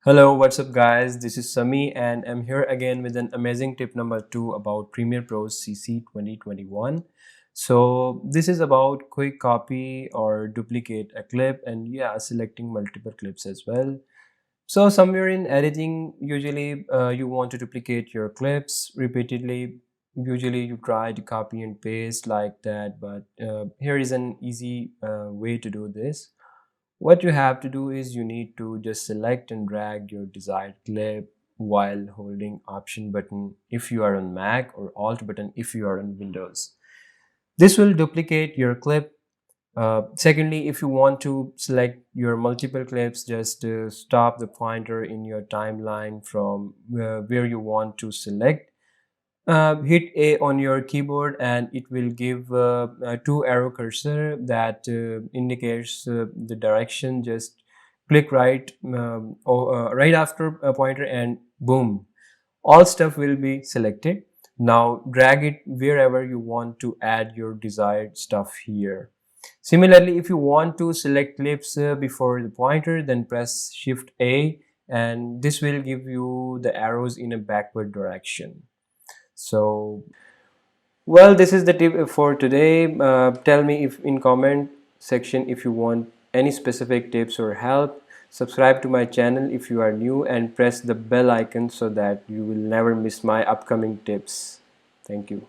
Hello, what's up guys? This is Sami and I'm here again with an amazing tip number 2 about Premiere Pro CC 2021. So this is about quick copy or duplicate a clip and selecting multiple clips as well. So somewhere in editing, usually you want to duplicate your clips repeatedly. Usually you try to copy and paste like that, but here is an easy way to do this. What you have to do is you need to just select and drag your desired clip while holding Option button if you are on Mac or Alt button if you are on Windows. This will duplicate your clip. Secondly, if you want to select your multiple clips, just stop the pointer in your timeline from where you want to select. Hit A on your keyboard and it will give a two arrow cursor that indicates the direction. Just click right after a pointer and boom, all stuff will be selected. Now drag it wherever you want to add your desired stuff here. Similarly, if you want to select clips before the pointer, then press Shift A and this will give you the arrows in a backward direction. So well, this is the tip for today. Tell me if in comment section if you want any specific tips or help. Subscribe to my channel if you are new and press the bell icon so that you will never miss my upcoming tips. Thank you.